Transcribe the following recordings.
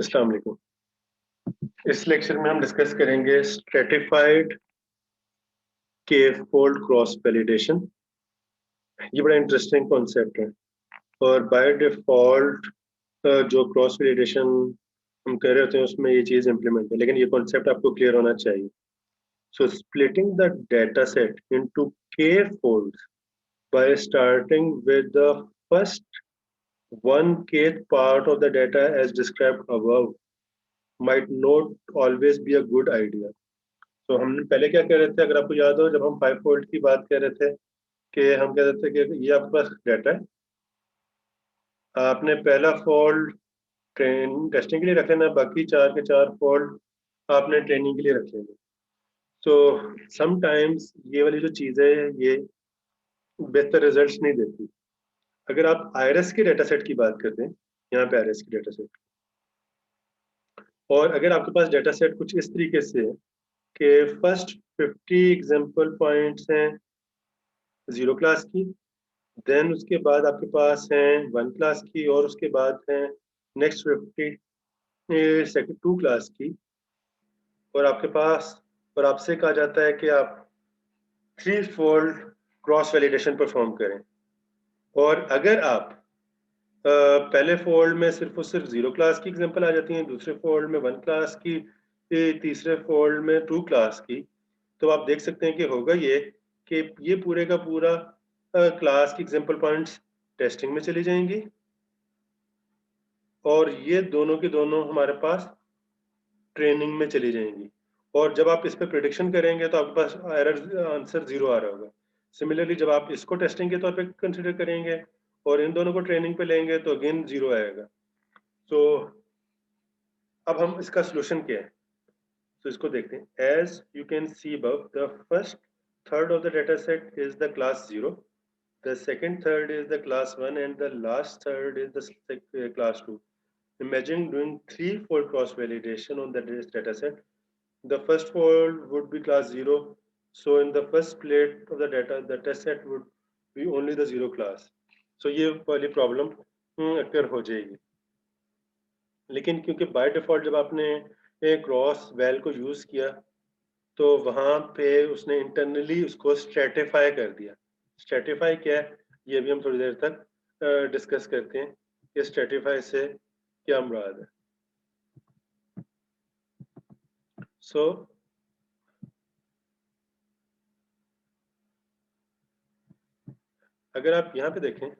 अस्सलाम वालेकुम। इस लेक्चर में हम डिस्कस करेंगे स्ट्रेटिफाइड के फोल्ड क्रॉस वैलिडेशन। ये बड़ा इंटरेस्टिंग कॉन्सेप्ट है और बाय डिफॉल्ट जो क्रॉस वैलिडेशन हम कर रहे होते हैं उसमें ये चीज़ इंप्लीमेंट है, लेकिन ये कॉन्सेप्ट आपको क्लियर होना चाहिए। So splitting the data set into K folds by starting with the first 1/k part of the data as described above might not always be a good idea. तो हमने पहले क्या कह रहे थे, अगर आपको याद हो, जब हम 5 फोल्ड की बात कर रहे थे कि हम कह रहे थे कि ये आपके पास डाटा है, आपने पहला फोल्ड ट्रेन टेस्टिंग के लिए रख लेना, बाकी 4 के 4 फोल्ड आपने ट्रेनिंग के लिए रख लेना। तो समटाइम्स ये वाली जो चीज़ है ये बेहतर रिजल्ट्स नहीं देती। अगर आप आयरस के डाटा सेट की बात करते हैं, यहाँ पे आयरस की डाटा सेट, और अगर आपके पास डाटा सेट कुछ इस तरीके से है कि फर्स्ट 50 एग्जाम्पल पॉइंट्स हैं 0 क्लास की, देन उसके बाद आपके पास है 1 क्लास की, और उसके बाद है नेक्स्ट 50 सेकंड 2 क्लास की, और आपके पास और आपसे कहा जाता है कि आप 3 फोल्ड क्रॉस वैलिडेशन परफॉर्म करें। और अगर आप पहले फोल्ड में सिर्फ और सिर्फ 0 क्लास की एग्जांपल आ जाती हैं, दूसरे फोल्ड में 1 क्लास की, तीसरे फोल्ड में 2 क्लास की, तो आप देख सकते हैं कि होगा ये कि ये पूरे का पूरा क्लास की एग्जांपल पॉइंट्स टेस्टिंग में चली जाएंगी, और ये दोनों के दोनों हमारे पास ट्रेनिंग में चली जाएंगी। और जब आप इस पे प्रिडिक्शन करेंगे तो आपके पास एरर आंसर 0 आ रहा होगा। सिमिलरली जब आप इसको टेस्टिंग के तौर पे कंसिडर करेंगे और इन दोनों को ट्रेनिंग पे लेंगे तो अगेन 0 आएगा। तो अब हम इसका सोल्यूशन क्या है, तो इसको देखते हैं। As you can see above, the first third of the data set is the class 0, the second third is the class 1, and the last third is the class 2. Imagine doing 3-fold cross validation on the data set. The first fold would be class 0, so in the first plate of the data the test set would be only the 0 class. So ये वाली problem अक्र हो जाएगी। लेकिन क्योंकि by default जब आपने cross well को use किया तो वहां पे उसने इंटरनली उसको स्ट्रेटिफाई कर दिया। स्ट्रेटिफाई क्या है ये भी हम थोड़ी देर तक डिस्कस करते हैं कि स्ट्रेटिफाई से क्या मुराद है। सो अगर आप यहाँ पे देखें,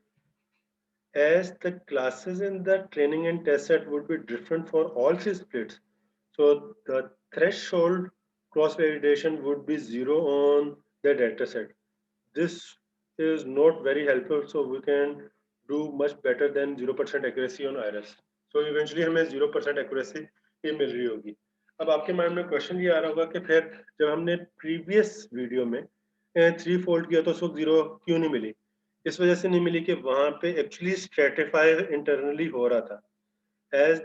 as the classes in the training and test set would be different for all 3 splits, so the threshold cross validation would be 0 on the data set. This is not very helpful, so we can do much better than 0% accuracy on iris. So eventually हमें 0% accuracy ये मिल रही होगी। अब आपके mind में question ये आ रहा होगा कि फिर जब हमने प्रीवियस वीडियो में 3 फोल्ड किया तो उस वक्त 0 क्यों नहीं मिली? इस वजह से नहीं मिली कि वहां पे एक्चुअली स्ट्रेटिफाई इंटरनली हो रहा था। as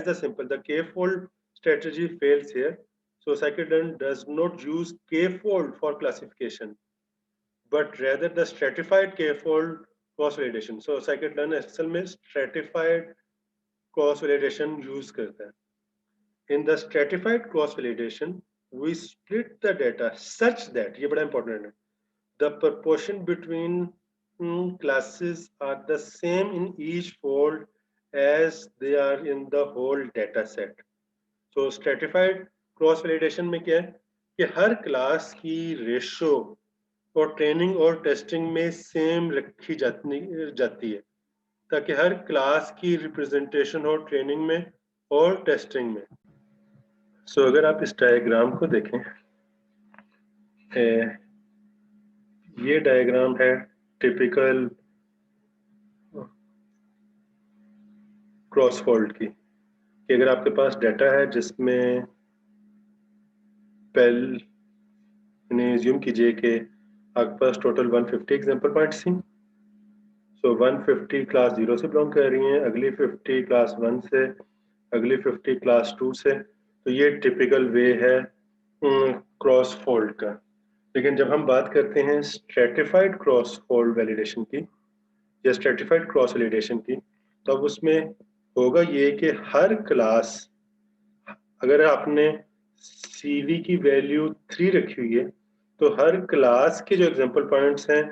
the simple the k-fold strategy fails here, so scikit-learn does not use k-fold for classification but rather the stratified k-fold cross validation. So scikit-learn असल में stratified cross validation यूज करता है। In the stratified cross validation we split the data such that, ये बड़ा important है, the proportion between classes are the same in each fold as they are in the whole data set. So stratified cross validation में क्या है कि हर class की ratio और training और टेस्टिंग में सेम रखी जाती है ताकि हर क्लास की रिप्रेजेंटेशन हो ट्रेनिंग में और टेस्टिंग में। सो अगर आप इस डायग्राम को देखें, ये डायग्राम है टिपिकल क्रॉस फोल्ड की, कि अगर आपके पास डाटा है जिसमें पहले एज्यूम कीजिए कि आपके पास टोटल 150 एग्जांपल पॉइंट्स थी। सो 150 क्लास 0 से बिलोंग कर रही हैं, अगली 50 क्लास 1 से, अगली 50 क्लास 2 से। तो ये टिपिकल वे है क्रॉस फोल्ड का। लेकिन जब हम बात करते हैं स्ट्रेटिफाइड क्रॉस फोल्ड वैलिडेशन की या स्ट्रेटिफाइड क्रॉस वैलिडेशन की, तो अब उसमें होगा ये कि हर क्लास, अगर आपने CV की वैल्यू 3 रखी हुई है तो हर क्लास के जो एग्जांपल पॉइंट्स हैं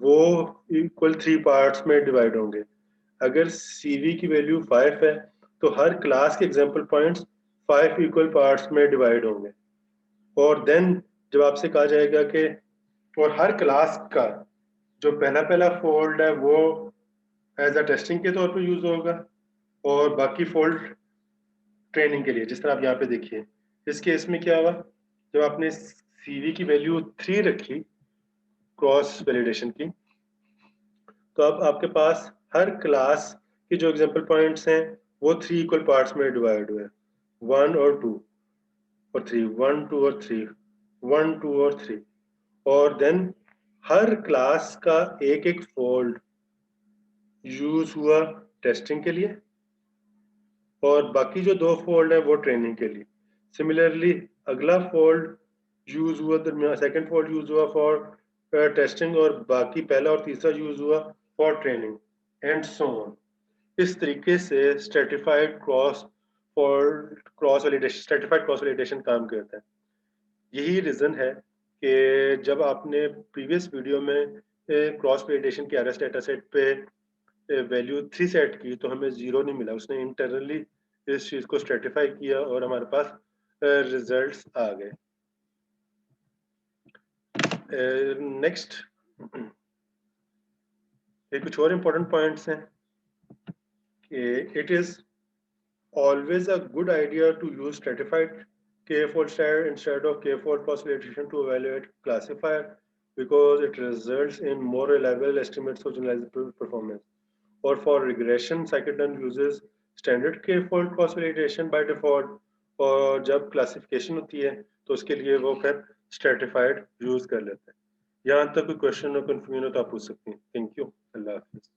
वो इक्वल 3 पार्ट्स में डिवाइड होंगे। अगर CV की वैल्यू 5 है तो हर क्लास के एग्जांपल पॉइंट्स 5 इक्वल पार्ट्स में डिवाइड होंगे। और देन जब आपसे कहा जाएगा कि और हर क्लास का जो पहला पहला फोल्ड है वो एज अ टेस्टिंग के तौर पर यूज होगा और बाकी फोल्ड ट्रेनिंग के लिए, जिस तरह आप यहाँ पे देखिए। इस केस में क्या हुआ, जब आपने CV की वैल्यू 3 रखी क्रॉस वैलिडेशन की, तो अब आपके पास हर क्लास के जो एग्जांपल पॉइंट्स हैं वो 3 इक्वल पार्ट्स में डिवाइड हुए, 1 और 2 और 3, 1 2 और 3, 1 2 और 3। और देन हर क्लास का एक एक फोल्ड यूज हुआ टेस्टिंग के लिए और बाकी जो 2 फोल्ड है वो ट्रेनिंग के लिए। सिमिलरली अगला फोल्ड यूज हुआ, सेकंड फोल्ड यूज हुआ फॉर टेस्टिंग और बाकी पहला और तीसरा यूज हुआ for training and so on. इस तरीके से स्ट्रेटिफाइड क्रॉस वैलिडेशन काम करता है। यही रीजन है कि जब आपने प्रीवियस वीडियो में क्रॉस वैलिडेशन के अरेस्ट डेटा सेट पे वैल्यू 3 सेट की तो हमें 0 नहीं मिला, उसने इंटरनली इस चीज को स्ट्रेटिफाई किया और हमारे पास रिजल्ट्स आ गए। नेक्स्ट ये कुछ और इम्पोर्टेंट पॉइंट्स हैं कि it is always a good idea to use stratified k-fold style instead of k-fold cross validation to evaluate classifier because it results in more reliable estimates of generalizable performance. Or for regression, scikit-learn uses standard k-fold cross validation by default और जब classification होती है तो उसके लिए वो फिर stratified use कर लेते हैं। यहाँ तक कोई क्वेश्चन और कंफ्यूजन हो तो आप पूछ सकते हैं। Thank you, Allah Hafiz.